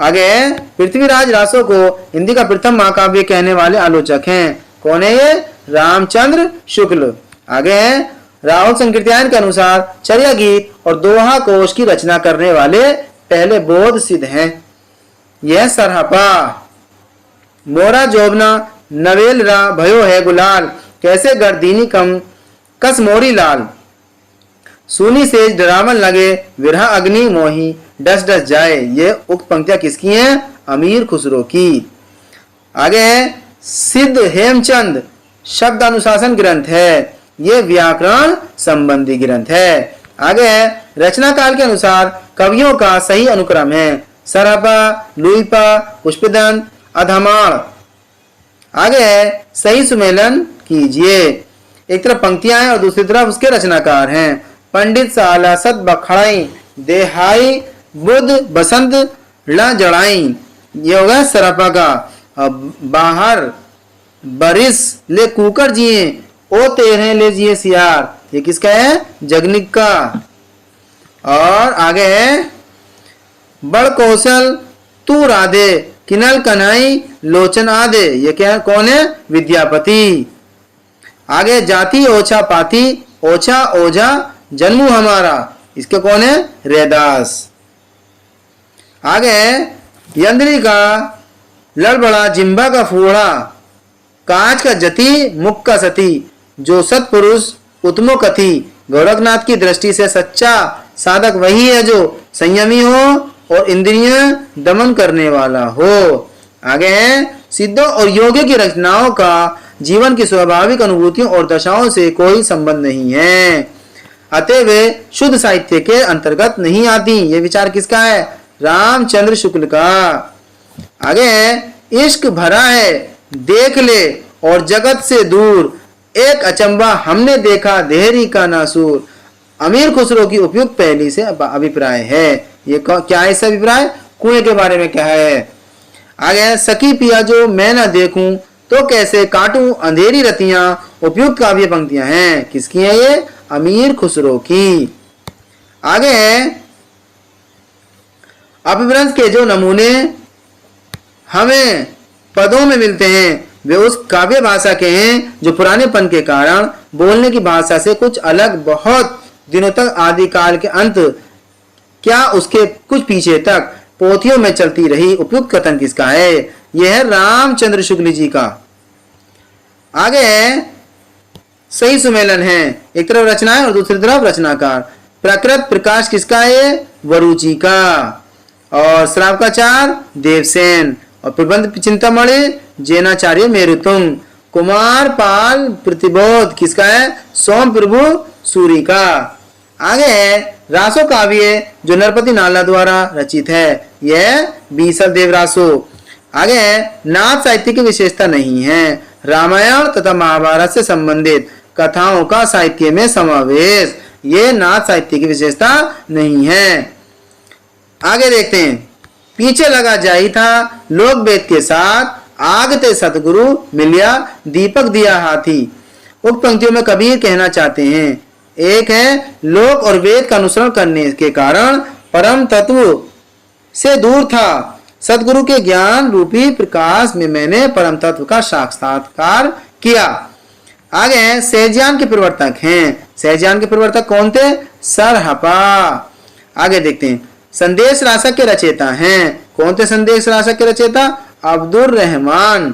आगे पृथ्वीराज रासो को हिंदी का प्रथम महाकाव्य कहने वाले आलोचक हैं। कौन है ये? रामचंद्र शुक्ल। आगे राहुल संकीर्तन के अनुसार चर्या गीत और दोहा कोश की रचना करने वाले पहले बौद्ध सिद्ध हैं। यह सरहपा। मोरा जोबना नवेल रा भयो है गुलाल, कैसे गर्दीनी कम कस मोरी लाल, सुनी से डरावन लगे विरह अग्नि मोही, डस डस जाए। ये उक्त पंक्तियां किसकी हैं? अमीर खुसरो की। आगे सिद्ध हेमचंद शब्द अनुशासन ग्रंथ है, ये व्याकरण संबंधी ग्रंथ है। आगे रचना काल के अनुसार कवियों का सही अनुक्रम है सरहपा, लुईपा, पुष्पदंत, अधमाण। आगे सही सुमेलन कीजिए। एक तरफ पंक्तियां हैं और दूसरी तरफ उसके रचनाकार हैं। पंडित साला सत बखड़ाई, देहाई बुद्ध बसंत ला जड़ाई, ये होगा सरहपा का। अब बाहर बरिस ले कुकर जिए, ओ तेरह ले जिए सियार, ये किसका है? जगनिक का। और आगे है बड़ कौशल तू राधे, किनल कन्हई लोचन आदे, ये क्या कौन है? विद्यापति। आगे जाति ओछा पाती, ओछा ओझा जन्मू हमारा, इसके कौन है? रैदास। आगे यंद्री का लड़बड़ा, जिम्बा का फूड़ा, कांच का जति, मुख का सती, जो सत्पुरुष उत्तमो कथी। गोरखनाथ की दृष्टि से सच्चा साधक वही है जो संयमी हो और इंद्रियां दमन करने वाला हो। आगे है सिद्धों और योगियों की रचनाओं का जीवन की स्वाभाविक अनुभूतियों और दशाओं से कोई संबंध नहीं है, अतः वे शुद्ध साहित्य के अंतर्गत नहीं आती। ये विचार किसका है? रामचंद्र शुक्ल का। आगे है इश्क भरा है देख ले और जगत से दूर, एक अचंबा हमने देखा देहरी का नासूर। अमीर खुसरो की उपयुक्त पहली से अभिप्राय है। ये क्या है इसका अभिप्राय? कुएं के बारे में क्या है? आगे सखी पिया जो मैं न देखूं तो कैसे काटूं अंधेरी रतियां, उपयुक्त काव्य पंक्तियां हैं। किसकी है ये? अमीर खुसरो की। आगे है अपभ्रंश के जो नमूने हमें पदों में मिलते हैं वे उस काव्य भाषा के हैं जो पुरानेपन के कारण बोलने की भाषा से कुछ अलग, बहुत दिनों तक आदि काल के अंत क्या उसके कुछ पीछे तक पोथियों में चलती रही। उपयुक्त कथन किसका है? यह है रामचंद्र शुक्ल जी का। आगे है सही सुमेलन है, एक तरफ रचना है और दूसरी तरफ रचनाकार। प्रकृत प्रकाश किसका है? वरुचि का। और श्रावकाचार देवसेन। और प्रबंध चिंतामणि जैनाचार्य मेरुतुंग। कुमार पाल प्रतिबोध किसका है? सोम प्रभु सूरी का। आगे है रासो काव्य जो नरपति नाला द्वारा रचित है, यह बीसल देव रासो। आगे है नाथ साहित्य की विशेषता नहीं है, रामायण तथा महाभारत से संबंधित कथाओं का साहित्य में समावेश, ये नाथ साहित्य की विशेषता नहीं है। आगे देखते हैं पीछे लगा जाई था लोक वेद के साथ, आगते सतगुरु मिलिया दीपक दिया हाथी। उक्त पंक्तियों में कबीर कहना चाहते हैं, एक है लोक और वेद का अनुसरण करने के कारण परम तत्व से दूर था, सतगुरु के ज्ञान रूपी प्रकाश में मैंने परम तत्व का साक्षात्कार किया। आगे हैं सहज्ञान के प्रवर्तक हैं। सहज्ञान के प्रवर्तक कौन थे? सरहपा। आगे देखते हैं संदेश रासक के रचयिता हैं। कौन थे संदेश रासक के रचयिता? अब्दुल रहमान।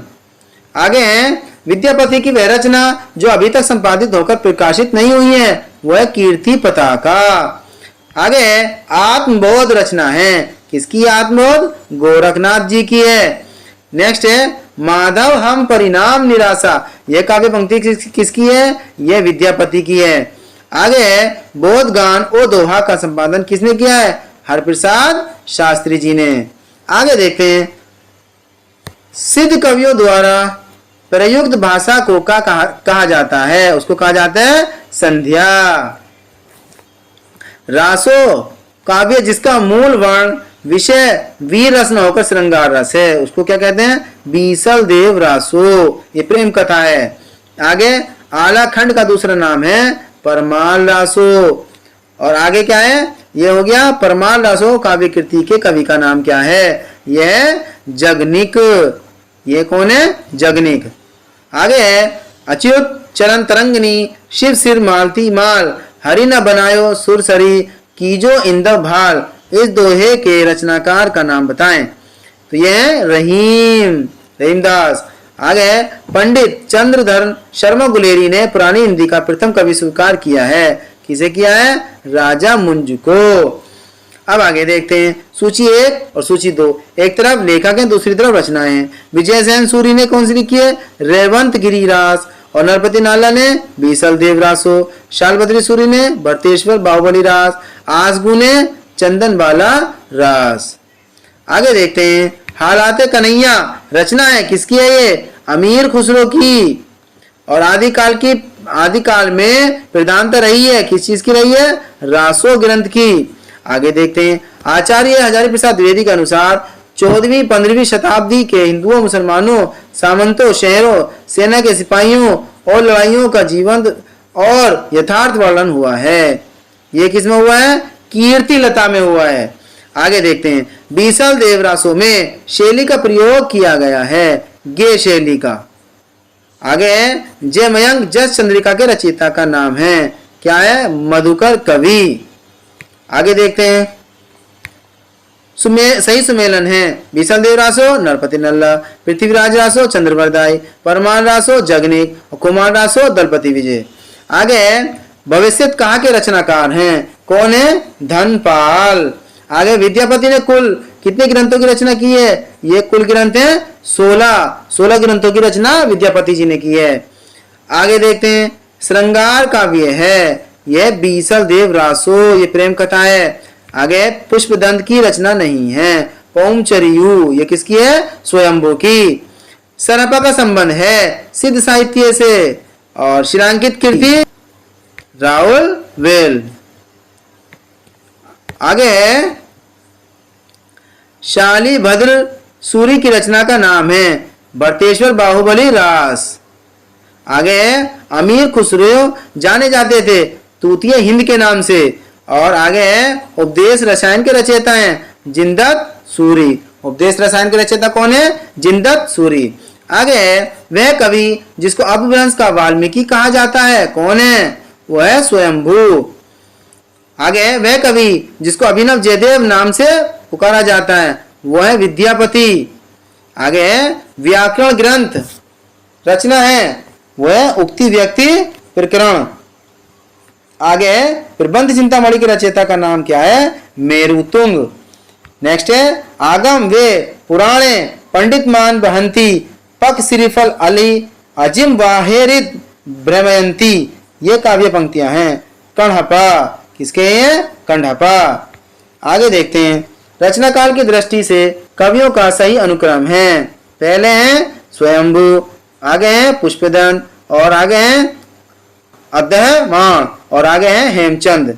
आगे हैं विद्यापति की वह रचना जो अभी तक संपादित होकर प्रकाशित नहीं हुई है, वह कीर्ति पताका। आगे आत्मबोध रचना है। किसकी आत्मबोध? गोरखनाथ जी की है। नेक्स्ट है माधव हम परिणाम निराशा, यह काव्य पंक्ति किसकी है? यह विद्यापति की है। आगे है बोध गान ओ दोहा का संपादन किसने किया है? हरप्रसाद शास्त्री जी ने। आगे देखते हैं सिद्ध कवियों द्वारा प्रयुक्त भाषा को क्या कहा जाता है? उसको कहा जाता है संध्या। रासो काव्य जिसका मूल वर्ण विषय वीर रस न होकर श्रृंगार रस है, उसको क्या कहते हैं? बीसल देव रासो। ये प्रेम कथा है। आगे आला खंड का दूसरा नाम है परमाल रासो। और आगे क्या है? ये हो गया परमाल रासो। काव्य कृति के कवि का नाम क्या है? यह जगनिक। ये कौन है? जगनिक। आगे है अच्युत चरण तरंगनी शिव सिर मालती माल, हरि न बनायो सुरसरी कीजो इंदव भाल। इस दोहे के रचनाकार का नाम बताएं। तो यह है रहीमदास। आगे पंडित चंद्रधर शर्मा गुलेरी ने पुरानी हिंदी का प्रथम कवि स्वीकार किया है। किसे किया है? राजा मुंज को। अब आगे देखते हैं सूची 1 और सूची 2। एक तरफ लेखक है, दूसरी तरफ रचनाएं हैं। विजय सेन सूरी ने कौन सी लिखी है? रेवंत गिरिरास। और नरपति नाला ने बीसल देव रासो। शालबद्री सूरी ने भरतेश्वर बाहुबली रास। आसगु ने चंदन बाला रास। आगे देखते हैं हालाते कन्हैया रचना है। किसकी है ये? अमीर खुसरो की। और आदिकाल में प्रधानता रही है। किस चीज की रही है? रासो ग्रंथ की। आगे देखते हैं आचार्य हजारी प्रसाद द्विवेदी के अनुसार 14वीं-15वीं शताब्दी के हिंदुओं, मुसलमानों, सामंतों, शहरों, सेना के सिपाहियों और लड़ाइयों का जीवंत और यथार्थ वर्णन हुआ है। ये किसमें हुआ है? कीर्ति लता में हुआ है। आगे देखते हैं बीसल देवरासों में शैली का प्रयोग किया गया है, गे शैली का। आगे जयमयंक जस चंद्रिका के रचयिता का नाम है क्या है? मधुकर कवि। आगे देखते हैं सही सुमेलन है बीसल देव रासो नरपति नल्ला, पृथ्वीराज रासो चंद्रवरदाई, परमार रासो जगनिक और कुमार रासो दलपति विजय। आगे भविष्यत कहा के रचनाकार हैं? कौन है? धनपाल। आगे विद्यापति ने कुल कितने ग्रंथों की रचना की है? ये कुल ग्रंथ है 16 ग्रंथों की रचना विद्यापति जी ने की है। आगे देखते हैं श्रृंगार काव्य है, यह बीसल देव रासो, ये प्रेम कथा है। आगे पुष्पदंत की रचना नहीं है। पौमचरियु ये किसकी है? स्वयंभू की। सरपा का संबंध है सिद्ध साहित्य से। और शिलांकित कीर्ति राहुल वेल। आगे शाली भद्र सूरी की रचना का नाम है भरतेश्वर बाहुबली रास। आगे अमीर खुसरो जाने जाते थे तूतिया हिंद के नाम से। और आगे उपदेश रसायन के रचयिता हैं जिनदत्त सूरी। उपदेश रसायन के रचयिता कौन है? जिनदत्त सूरी। आगे वह कवि जिसको अपभ्रंश का वाल्मीकि कहा जाता है कौन है? वह है स्वयंभू। आगे वह कवि जिसको अभिनव जयदेव नाम से पुकारा जाता है वह है विद्यापति। आगे व्याकरण ग्रंथ रचना है वह उक्ति व्यक्ति प्रकरण। आगे प्रबंध चिंतामणि के रचयिता का नाम क्या है? मेरुतुंग। नेक्स्ट है आगम वे पुराणे पंडित मान बहंती पक श्रीफल अली अजिम वाहेरित भ्रमयंती। ये काव्य पंक्तियां हैं कण्हपा। किसके हैं? कण्हपा। आगे देखते हैं रचना काल की दृष्टि से कवियों का सही अनुक्रम है। पहले हैं स्वयंभू, आगे हैं पुष्पदंत, और आगे हैं अद्यमान, और आगे हैं हेमचंद।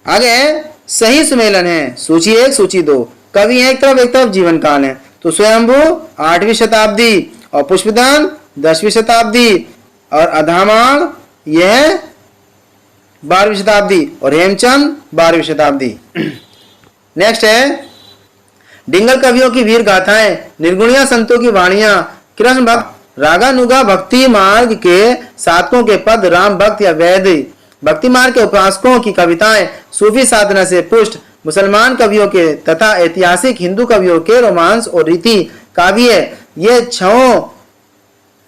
आगे सही सुमेलन है सूची 1 सूची 2। कवि एक तरफ जीवन काल है। तो स्वयंभू 8वीं शताब्दी और पुष्पदंत 10वीं शताब्दी और अद्यमान यह 12वीं शताब्दी और हेमचंद 12वीं शताब्दी। नेक्स्ट है डिंगल कवियों की वीर गाथाएं, निर्गुणिया संतों की वाणियां, कृष्ण भक्त रागानुगा भक्ति मार्ग के साधकों के पद, राम भक्त या वैद्य भक्ति मार्ग के उपासकों की कविताएं, सूफी साधना से पुष्ट मुसलमान कवियों के तथा ऐतिहासिक हिंदू कवियों के रोमांस और रीति काव्य, ये 6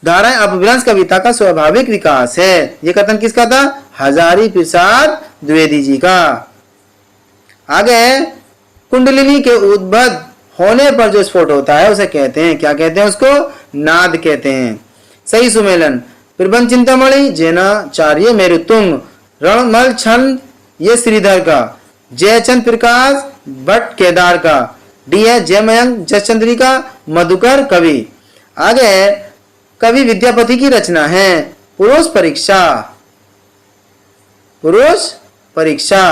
धाराएं अपभ्रंश कविता का स्वाभाविक विकास है। ये कथन किसका था? हजारी प्रसाद द्विवेदी जी का। आगे कुंडलिनी के उद्भव होने पर जो स्फोट होता है उसे कहते हैं क्या कहते हैं? उसको नाद कहते हैं। सही सुमेलन प्रबंध चिंतामणि जैनाचार्य मेरुतुंग, रणमल छंद ये श्रीधर का, जयचंद प्रकाश भट्ट केदार का, डी है जयमयंक जसचंद्रिका मधुकर कवि। आगे कवि विद्यापति की रचना है पुरुष परीक्षा। पुरुष परीक्षा।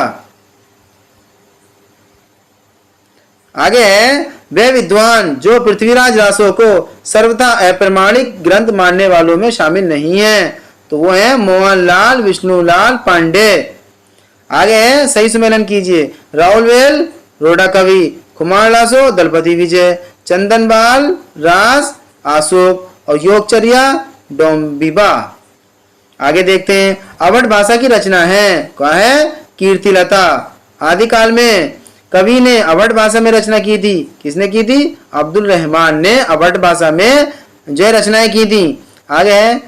आगे वे विद्वान जो पृथ्वीराज रासो को सर्वथा अप्रमाणिक ग्रंथ मानने वालों में शामिल नहीं है, तो वो है मोहनलाल विष्णुलाल पांडे। आगे सही सुमेलन कीजिए राहुल वेल रोडा कवि, कुमार रासो दलपति विजय, चंदनबाल रास आशोक और योगचर्या डोम्बिबा। आगे देखते हैं, अवध भाषा की रचना है, क्या है? कीर्तिलता। आदिकाल में कवि ने अवध भाषा में रचना की थी। किसने की थी? अब्दुल रहमान ने अवध भाषा में जो रचनाएं की थी। आगे है,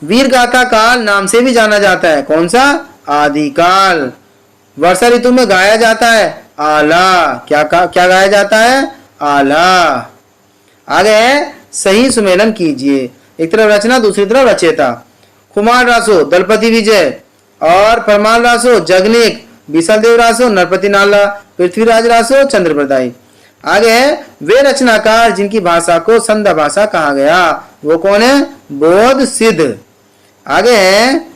वीर गाथा काल नाम से भी जाना जाता है, कौन सा? आदिकाल। वर्षा ऋतु में गाया जाता है आला, क्या गाया जाता है? आला। आगे है, सही सुमेलन कीजिए, एक तरफ रचना दूसरी तरफ रचयिता। कुमार रासो दलपति विजय और परमाल रासो जगनिक, बीसलदेव रासो नरपति नाला, पृथ्वीराज रासो चंद्रप्रदाई। आगे है, वे रचनाकार जिनकी भाषा को संध्या भाषा कहा गया, वो कौन है? बोध सिद्ध। आगे है,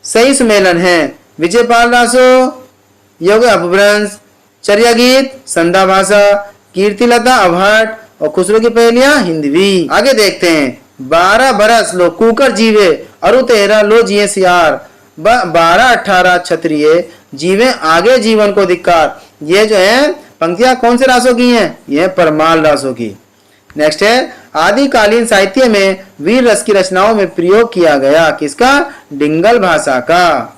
सही सुमेलन है, विजयपाल रासो योग अपभ्रंश, चर्या गीत संध्या भाषा, कीर्तिलता अवहट और खुसरो की पहेलियां हिंदवी। आगे देखते हैं, 12 बरस लो कुकर जीवे अरु 13 लो जिये सियार, 12-18 क्षत्रिय जीवे आगे जीवन को धिक्कार। ये जो है पंक्तियां कौन से रासों की हैं? ये परमाल रासों की। नेक्स्ट है, आदिकालीन साहित्य में वीर रस की रचनाओं में प्रयोग किया गया, किसका? डिंगल भाषा का।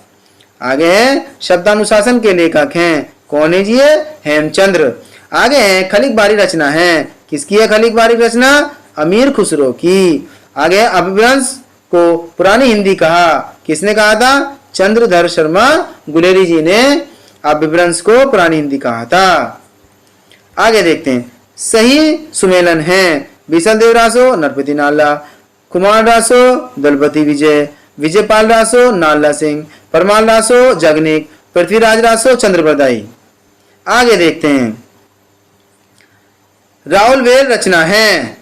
आगे है, शब्दानुशासन के लेखक हैं, कौन है जी? हेमचंद्र। आगे है, खलिक बारी रचना है, किसकी है खलिक बारी रचना? अमीर खुसरो की। आगे अपभ्रंश को पुरानी हिंदी कहा, किसने कहा था? चंद्रधर शर्मा गुलेरी जी ने अपभ्रंश को पुरानी हिंदी कहा था। आगे देखते हैं, सही सुमेलन है, बीसलदेव रासो नरपति नाला, कुमार रासो दलपति विजय, विजयपाल रासो नाला सिंह, परमाल रासो जगनिक, पृथ्वीराज रासो चंद्रप्रदाई। आगे देखते हैं, राहुल वेल रचना है,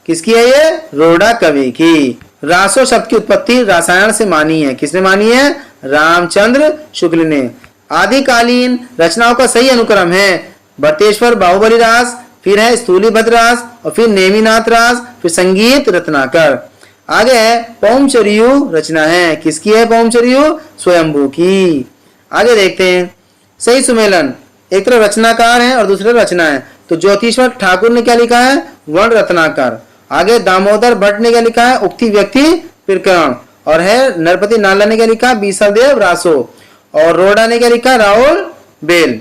किसकी है ये? रोड़ा कवि की। रासो शब्द की उत्पत्ति रासायन से मानी है, किसने मानी है? रामचंद्र शुक्ल ने। आदिकालीन रचनाओं का सही अनुक्रम है भट्टेश्वर बाहुबली रास, फिर है स्थूलीभद्र रास और फिर नेमिनाथ रास, फिर संगीत रत्नाकर। आगे है, पौमचरियु रचना है, किसकी है पौमचरियु? स्वयंभू की। आगे देखते हैं, सही सुमेलन, एक तरफ रचनाकार है और दूसरे रचना है, तो ज्योतिश्वर ठाकुर ने क्या लिखा है? वर्ण रत्नाकर। आगे दामोदर भट्ट ने क्या लिखा है? उक्ति व्यक्ति प्रकरण। और है नरपति नाला ने क्या लिखा? बीसलदेव रासो। और रोड़ा ने क्या लिखा? राहुल बेल।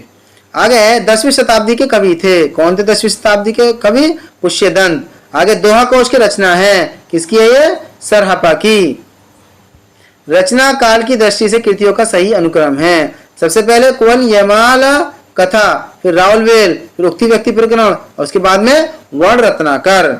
आगे 10वीं शताब्दी के कवि थे, कौन थे 10वीं शताब्दी के कवि? पुष्यदंत। आगे दोहा कोश की रचना है, किसकी है ये? सरहपा की। रचना काल की दृष्टि से कृतियों का सही अनुक्रम है, सबसे पहले कुवन यमाला कथा, फिर राहुल वेल, फिर उक्ति व्यक्ति प्रकरण और उसके बाद में वर्ण रत्नाकर।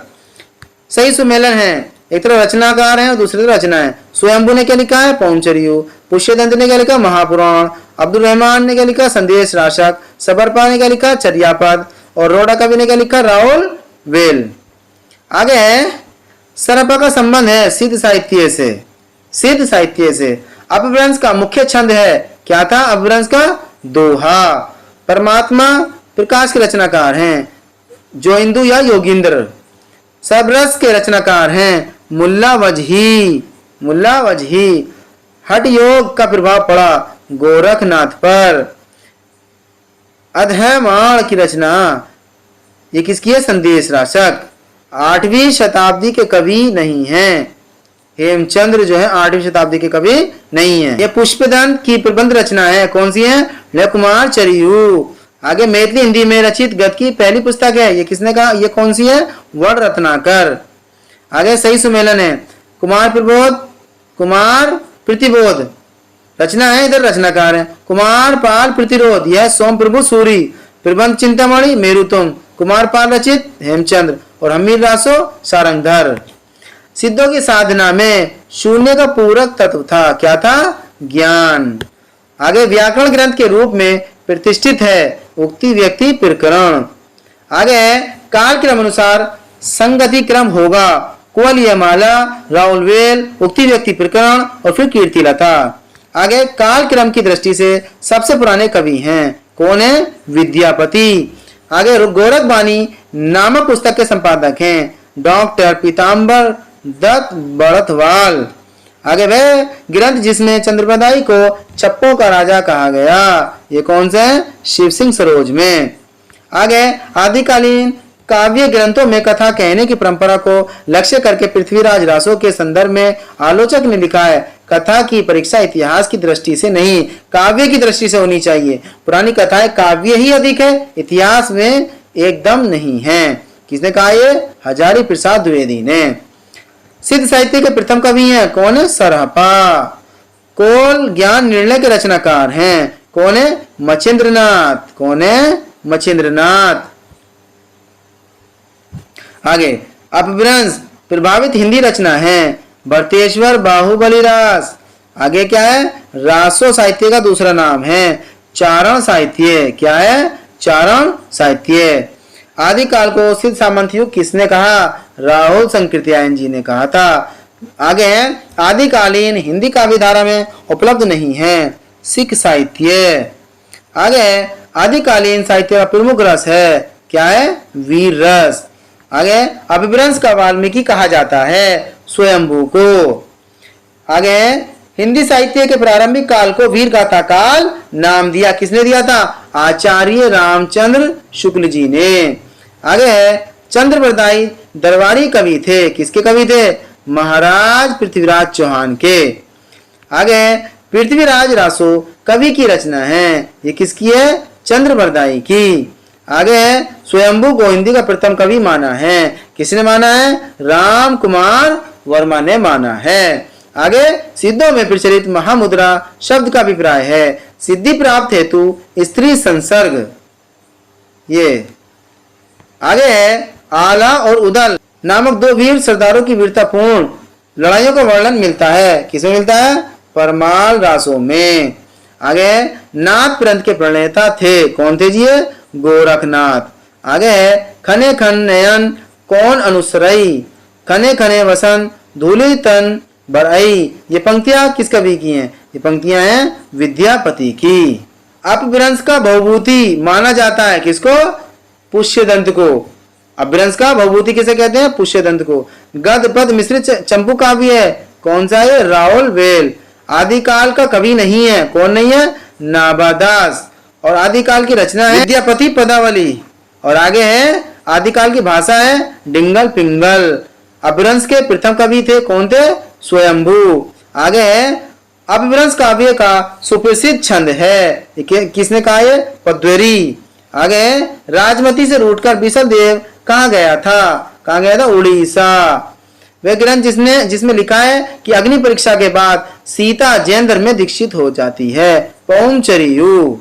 सही सुमेलन है, एक तरफ रचनाकार है और दूसरी तरफ रचना है। स्वयंभू ने क्या लिखा है? पौमचरियु। पुष्यदंत ने क्या लिखा? महापुराण। अब्दुल रहमान ने क्या लिखा? संदेश राशक। सबरपा ने क्या लिखा? चर्यापद। और रोड़ा कवि ने क्या लिखा? राहुल वेल। आगे है, सरहपा का संबंध है सिद्ध साहित्य से। सिद्ध साहित्य से अपभ्रंश का मुख्य छंद है, क्या था अपभ्रंश का? दोहा। परमात्मा प्रकाश के रचनाकार हैं जोइंदु या योगिंद्र। सबरस के रचनाकार हैं मुल्ला वजही। मुल्ला वजही। हठ योग का प्रभाव पड़ा गोरखनाथ पर। अधमाण की रचना ये किसकी है? संदेश राशक। 8वीं शताब्दी के कवि नहीं हैं, हेमचंद्र जो है 8वीं शताब्दी के कवि नहीं है। ये पुष्पदंत की प्रबंध रचना है, कौन सी है? कुमार चरियु। आगे मैथिली हिंदी में रचित गद्य की पहली पुस्तक है, ये किसने कहा? ये कौन सी है? वर्ण रत्नाकर। आगे सही सुमेलन है, कुमार प्रबोध, कुमार प्रतिबोध रचना है, इधर रचनाकार है कुमार पाल प्रतिरोध, यह सोम प्रभु सूरी। प्रबंध चिंतामणि मेरुतुंग, कुमार पाल रचित हेमचंद्र। और हमीर रासो सारंगधर। सिद्धों की साधना में शून्य का पूरक तत्व था, क्या था? ज्ञान। आगे व्याकरण ग्रंथ के रूप में प्रतिष्ठित है उक्ति व्यक्ति प्रकरण। आगे काल क्रम अनुसार संगति क्रम होगा, कुवल यमाला, राहुल वेल, उक्ति व्यक्ति प्रकरण और फिर कीर्तिलता। आगे काल क्रम की दृष्टि से सबसे पुराने कवि हैं, कौन है? विद्यापति। आगे गोरखबानी नामक पुस्तक के संपादक हैं डॉक्टर पीताम्बर दत्त बड़थवाल। आगे वह ग्रंथ जिसमें चंद्रप्रदाई को चप्पो का राजा कहा गया, ये कौन सा है? शिव सिंह सरोज में। आगे आदिकालीन काव्य ग्रंथों में कथा कहने की परंपरा को लक्ष्य करके पृथ्वीराज रासो के संदर्भ में आलोचक ने लिखा है, कथा की परीक्षा इतिहास की दृष्टि से नहीं, काव्य की दृष्टि से होनी चाहिए। पुरानी कथाएं काव्य ही अधिक है, इतिहास में एकदम नहीं है। किसने कहा ये? हजारी प्रसाद द्विवेदी ने। सिद्ध साहित्य के प्रथम कवि हैं कौन है? सरहपा। कोल ज्ञान निर्णय के रचनाकार हैं कौन है? मच्छिंद्रनाथ। कौन है? मच्छिंद्रनाथ। आगे अपभ्रंश प्रभावित हिंदी रचना है भरतेश्वर बाहुबली रास। आगे क्या है? रासो साहित्य का दूसरा नाम है चारण साहित्य। क्या है? चारण साहित्य। आदिकाल को सिद्ध सामंत युग किसने कहा? राहुल संकृत्यायन जी ने कहा था। आगे है आदिकालीन हिंदी काव्य धारा में उपलब्ध नहीं है सिख साहित्य। आगे आदिकालीन साहित्य का प्रमुख रस है क्या है? वीर रस। आगे अपभ्रंश का वाल्मीकि कहा जाता है स्वयंभू को। आगे हिंदी साहित्य के प्रारंभिक काल को वीर गाथा काल नाम दिया। किसने दिया था? आचार्य रामचंद्र शुक्ल जी ने। आगे है चंद्रप्रदायी दरबारी कवि थे। किसके कवि थे? महाराज पृथ्वीराज चौहान के। आगे पृथ्वीराज रासो कवि की रचना है। ये किसकी है? चंद्रप्रदायी की। आगे स्वयंभू को हिंदी का प्रथम कवि माना है। किसने माना है? राम कुमार वर्मा ने माना है। आगे सिद्धों में प्रचलित महामुद्रा शब्द का अभिप्राय है सिद्धि प्राप्त हेतु स्त्री संसर्ग। ये आगे है आला और उदल नामक दो वीर सरदारों की वीरतापूर्ण लड़ाइयों का वर्णन मिलता है। किसमें मिलता है? परमाल रासों में। आगे नाथ प्रांत के प्रणेता थे कौन थे जी? गोरखनाथ। आगे है खने खन नयन कौन अनुसरई, खने खने वसन धूलि तन बरई। ये पंक्तियां किस कवि की हैं? ये पंक्तियां हैं विद्यापति की। अपभ्रंश का भवभूति माना जाता है किसको? पुष्यदंत को। अपभ्रंश का भवभूति किसे कहते हैं? पुष्यदंत को। गद पद मिश्रित चंपू काव्य है कौन सा है? राहुल वेल। आदिकाल का कवि नहीं है कौन नहीं है? नाभादास। और आदिकाल की रचना है विद्यापति पदावली। और आगे है आदिकाल की भाषा है डिंगल पिंगल। अपभ्रंश के प्रथम कवि थे कौन थे? स्वयंभू। आगे है अपभ्रंश काव्य का सुप्रसिद्ध छंद है किसने कहा? ये पद्वरी। आगे राजमती से रूठकर विशलदेव कहाँ गया था? कहाँ गया था? उड़ीसा। वह ग्रंथ जिसमें लिखा है कि अग्नि परीक्षा के बाद सीता जैन धर्म में दीक्षित हो जाती है पौमचरियु।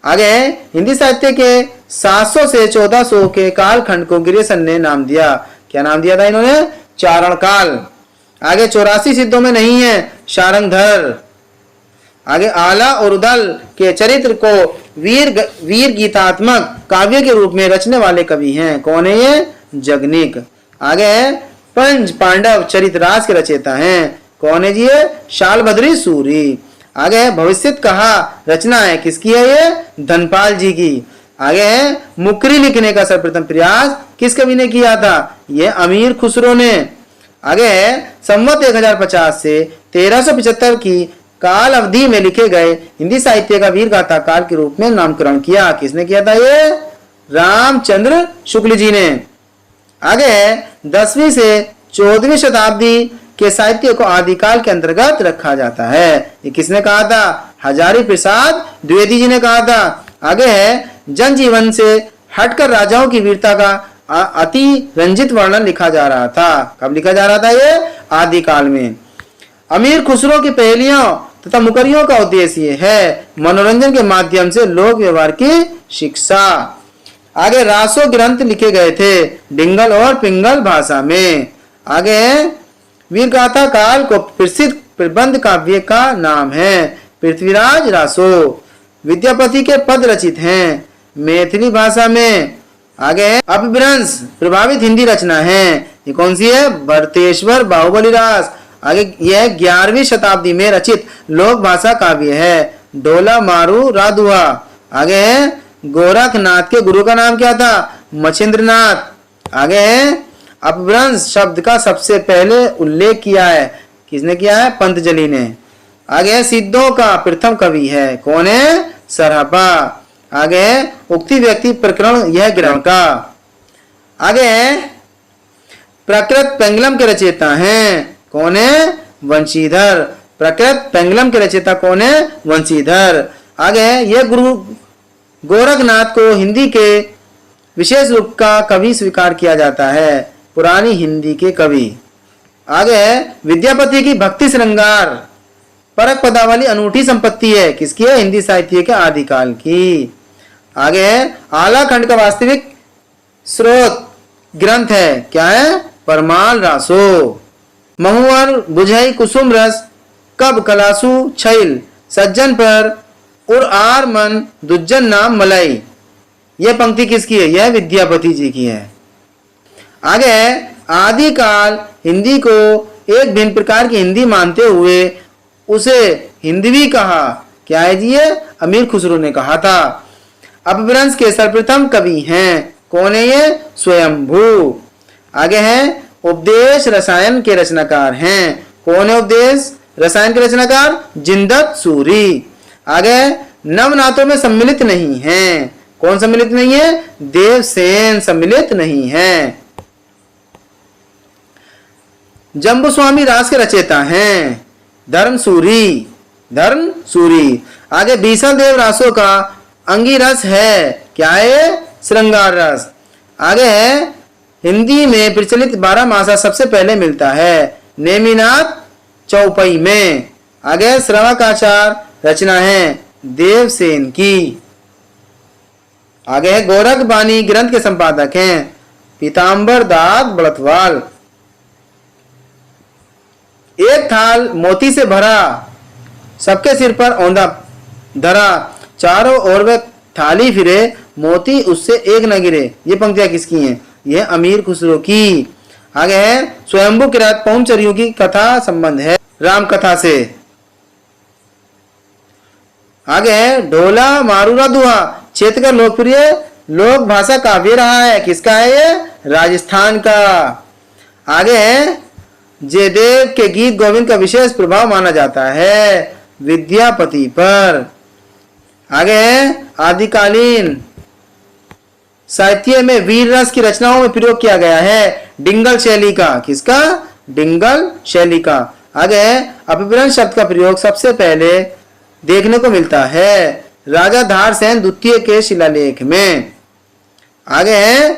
आगे हिंदी साहित्य के 700 से 1400 के कालखंड को गिरिसन ने नाम दिया। क्या नाम दिया था इन्होंने? चारण काल। आगे 84 सिद्धों में नहीं है शारंगधर। आगे आला और उदल के चरित्र को वीर गीतात्मक काव्य के रूप में रचने वाले कवि हैं कौन है? ये जगनिक। आगे पंच पांडव चरितराज के रचयिता हैं कौन है जी? ये शालभद्री सूरी। आगे भविष्यत कहा रचना है किसकी है? ये धनपाल जी की। आगे है मुकरी लिखने का सर्वप्रथम प्रयास किस कवि ने किया था? ये अमीर खुसरो ने। आगे है संवत 1050 से 1375 की काल अवधि में लिखे गए हिंदी साहित्य का वीर गाथा काल के रूप में नामकरण किया। किसने किया था? ये रामचंद्र शुक्ल जी ने। आगे है 10वीं से 14वीं शताब्दी के साहित्य को आदिकाल के अंतर्गत रखा जाता है। ये किसने कहा था? हजारी प्रसाद द्विवेदी जी ने कहा था। आगे है जनजीवन से हटकर राजाओं की वीरता का अति रंजित वर्णन लिखा जा रहा था। कब लिखा जा रहा था? ये आदिकाल में। अमीर खुसरो की पहेलियों तथा मुकरियों का उद्देश्य ये है मनोरंजन के माध्यम से लोक व्यवहार की शिक्षा। आगे रासो ग्रंथ लिखे गए थे डिंगल और पिंगल भाषा में। आगे वीरगाथा काल को प्रसिद्ध प्रबंध काव्य का नाम है पृथ्वीराज रासो। विद्यापति के पद रचित हैं मैथिली भाषा में। आगे अपभ्रंश प्रभावित हिंदी रचना है। ये कौन सी है? भरतेश्वर बाहुबली रास। आगे यह 11वीं शताब्दी में रचित लोक भाषा काव्य है डोला मारू राधुआ। आगे है गोरखनाथ के गुरु का नाम क्या था? मच्छिंद्रनाथ। आगे है अपभ्रंश शब्द का सबसे पहले उल्लेख किया है किसने किया है? पतंजलि ने। आगे सिद्धों का प्रथम कवि है कौन है? सरहपा। आगे है उक्ति व्यक्ति प्रकरण यह ग्रहण का। आगे है प्रकृत पेंगलम के रचयिता हैं, कौन है? वंशीधर। प्रकृत पेंगलम के रचयिता कौन है? वंशीधर। आगे है यह गुरु गोरखनाथ को हिंदी के विशेष रूप का कवि स्वीकार किया जाता है, पुरानी हिंदी के कवि। आगे है विद्यापति की भक्ति श्रृंगार परक पदावली अनूठी संपत्ति है, किसकी है? हिंदी साहित्य के आदिकाल की। आगे है आला खंड का वास्तविक स्रोत ग्रंथ है, क्या है? परमाल रासो। महुअर बुझई कुसुम रस कब कलासु छैल सज्जन पर उर आर मन दुज्जन नाम मलाई। यह पंक्ति किसकी है? यह विद्यापति जी की है। आगे है आदिकाल हिंदी को एक भिन्न प्रकार की हिंदी मानते हुए उसे हिंदवी कहा, क्या है जी? ये अमीर खुसरो ने कहा था। अपभ्रंश के सर्वप्रथम कवि हैं, कौन है ये? स्वयंभू। आगे है उपदेश रसायन के रचनाकार हैं, कौन है उपदेश रसायन के रचनाकार? जिंदत सूरी। आगे नवनाथों में सम्मिलित नहीं है, कौन सम्मिलित नहीं है? देवसेन सम्मिलित नहीं है। जम्बू स्वामी रास के रचयिता हैं, धर्मसूरी। धर्मसूरी। आगे बीसल देव रासों का अंगी रस है, क्या है? श्रृंगार रस। आगे है हिंदी में प्रचलित 12 मासा सबसे पहले मिलता है नेमिनाथ चौपाई में। आगे श्रवकाचार रचना है देवसेन की। आगे है गोरख बानी ग्रंथ के संपादक हैं पीताम्बर दास बड़तवाल। एक थाल मोती से भरा सबके सिर पर औंधा धरा, चारों ओर वे थाली फिरे मोती उससे एक न गिरे। ये पंक्तियां किसकी हैं? यह अमीर खुसरो की। आगे है स्वयंभू किरात पौमचरियों की कथा संबंध है राम कथा से। आगे है ढोला मारूरा दुहा क्षेत्र का लोकप्रिय लोक भाषा काव्य रहा है, किसका है? ये राजस्थान का। आगे है जयदेव के गीत गोविंद का विशेष प्रभाव माना जाता है विद्यापति पर। आगे है आदिकालीन साहित्य में वीर रस की रचनाओं में प्रयोग किया गया है डिंगल शैली का, किसका? डिंगल शैली का। आगे है अपभ्रंश शब्द का प्रयोग सबसे पहले देखने को मिलता है राजा धारसेन द्वितीय के शिलालेख में। आगे है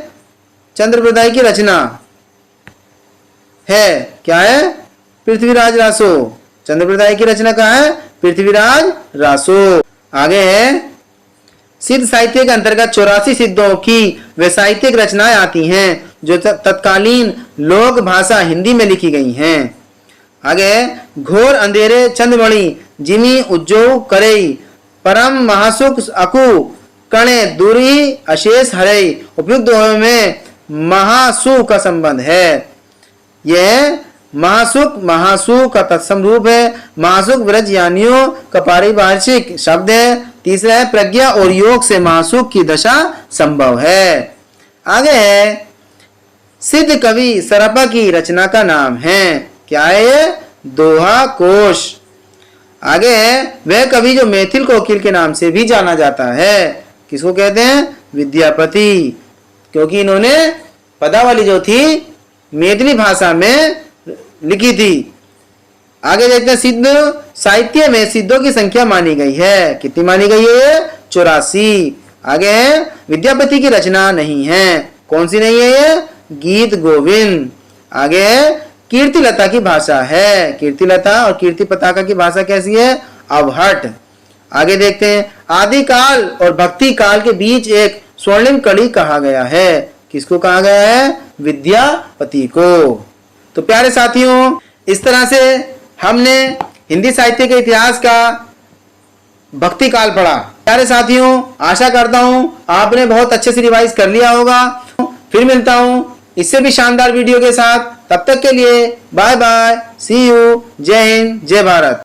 चंद्रप्रदाय की रचना है, क्या है? पृथ्वीराज रासो। चंद्रप्रदाय की रचना कहाँ है? पृथ्वीराज रासो। आगे है सिद्ध साहित्य के अंतर्गत 84 सिद्धों की वे साहित्यिक रचनाएं आती हैं जो तत्कालीन लोक भाषा हिंदी में लिखी गई हैं। आगे घोर अंधेरे चंद्रमणि जिमी उज्जो करई परम महासुख अकु कणे दूरी अशेष हरई। उपयुक्त दोनों में महासु का संबंध है। यह महासुख का तत्सम रूप है। महासुख व्रज यानियों का पारिभाषिक शब्द है। तीसरा है प्रज्ञा और योग से महासुख की दशा संभव है। आगे है सिद्ध कवि सरपा की रचना का नाम है, क्या है ये? दोहा कोश। आगे है वह कवि जो मैथिल कोकिल के नाम से भी जाना जाता है, किसको कहते हैं? विद्यापति, क्योंकि इन्होंने पदावली जो थी मैथिली भाषा में लिखी थी। आगे देखते हैं सिद्ध साहित्य में सिद्धों की संख्या मानी गई है, कितनी मानी गई है? 84। आगे है विद्यापति की रचना नहीं है, कौन सी नहीं है ये? गीत गोविंद। आगे है कीर्तिलता की भाषा है, कीर्तिलता और कीर्ति पताका की भाषा कैसी है? अवहट। आगे देखते हैं आदिकाल और भक्ति काल के बीच एक स्वर्णिम कड़ी कहा गया है, किसको कहा गया है? विद्यापति को। तो प्यारे साथियों, इस तरह से हमने हिंदी साहित्य के इतिहास का भक्ति काल पढ़ा। प्यारे साथियों, आशा करता हूं आपने बहुत अच्छे से रिवाइज कर लिया होगा। फिर मिलता हूं इससे भी शानदार वीडियो के साथ। तब तक के लिए बाय बाय, सी यू, जय हिंद, जय भारत।